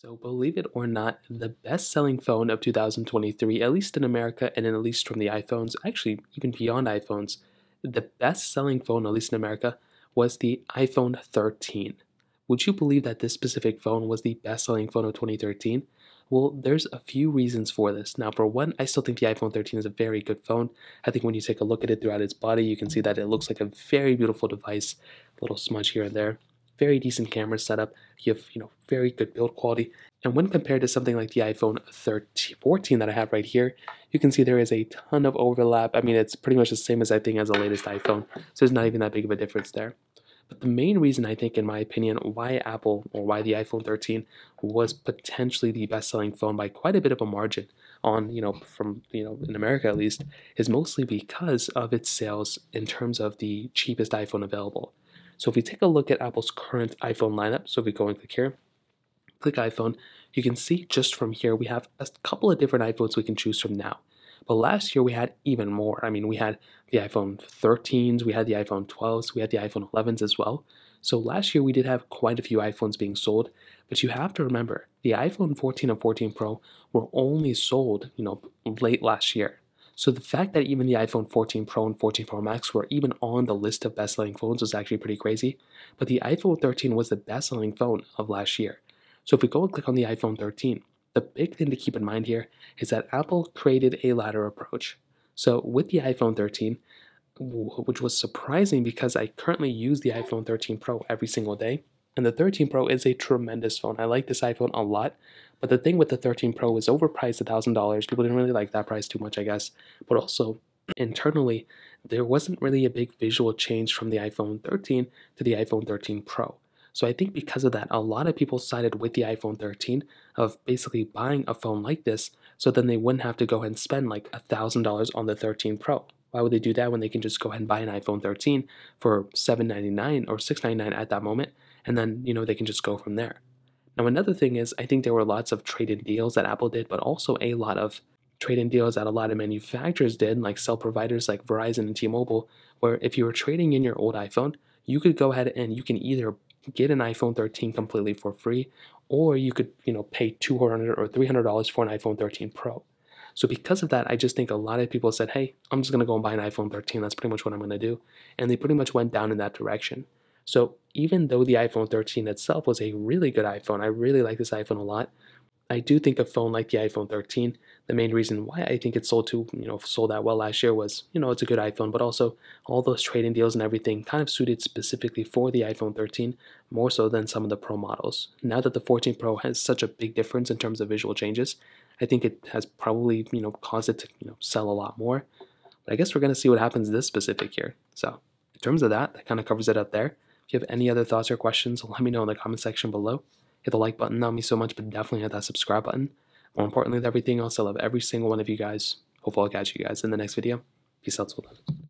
So, believe it or not, the best selling phone of 2023, at least in America and at least from the iPhones, actually, even beyond iPhones, the best selling phone, at least in America, was the iPhone 13. Would you believe that this specific phone was the best selling phone of 2013? Well, there's a few reasons for this. Now, for one, I still think the iPhone 13 is a very good phone. I think when you take a look at it throughout its body, you can see that it looks like a very beautiful device, a little smudge here and there. Very decent camera setup. You have, very good build quality. And when compared to something like the iPhone 13, 14 that I have right here, you can see there is a ton of overlap. I mean, it's pretty much the same as I think as the latest iPhone, so there's not even that big of a difference there. But the main reason I think, in my opinion, why Apple or why the iPhone 13 was potentially the best-selling phone by quite a bit of a margin on, from, in America at least, is mostly because of its sales in terms of the cheapest iPhone available. So if we take a look at Apple's current iPhone lineup, so if we go and click here, click iPhone, you can see just from here we have a couple of different iPhones we can choose from now. But last year we had even more. I mean, we had the iPhone 13s, we had the iPhone 12s, we had the iPhone 11s as well. So last year we did have quite a few iPhones being sold, but you have to remember the iPhone 14 and 14 Pro were only sold, late last year. So the fact that even the iPhone 14 Pro and 14 Pro Max were even on the list of best-selling phones was actually pretty crazy. But the iPhone 13 was the best-selling phone of last year. So if we go and click on the iPhone 13, the big thing to keep in mind here is that Apple created a ladder approach. So with the iPhone 13, which was surprising because I currently use the iPhone 13 Pro every single day, and the 13 Pro is a tremendous phone. I like this iPhone a lot, but the thing with the 13 Pro is overpriced $1,000. People didn't really like that price too much, I guess. But also, internally, there wasn't really a big visual change from the iPhone 13 to the iPhone 13 Pro. So I think because of that, a lot of people sided with the iPhone 13 of basically buying a phone like this so then they wouldn't have to go ahead and spend like $1,000 on the 13 Pro. Why would they do that when they can just go ahead and buy an iPhone 13 for $799 or $699 at that moment, and then, they can just go from there. Now, another thing is I think there were lots of trade-in deals that Apple did, but also a lot of trade-in deals that a lot of manufacturers did, like cell providers like Verizon and T-Mobile, where if you were trading in your old iPhone, you could go ahead and you can either get an iPhone 13 completely for free, or you could, pay $200 or $300 for an iPhone 13 Pro. So because of that, I just think a lot of people said, hey, I'm just going to go and buy an iPhone 13. That's pretty much what I'm going to do. And they pretty much went down in that direction. So even though the iPhone 13 itself was a really good iPhone, I really like this iPhone a lot, I do think a phone like the iPhone 13, the main reason why I think it sold that well last year was, it's a good iPhone, but also all those trade-in deals and everything kind of suited specifically for the iPhone 13, more so than some of the Pro models. Now that the 14 Pro has such a big difference in terms of visual changes, I think it has probably, caused it to, sell a lot more. But I guess we're going to see what happens this specific year. So in terms of that, that kind of covers it up there. If you have any other thoughts or questions, let me know in the comment section below. Hit the like button, not me so much, but definitely hit that subscribe button. More importantly than everything else, I love every single one of you guys. Hopefully I'll catch you guys in the next video. Peace out till then.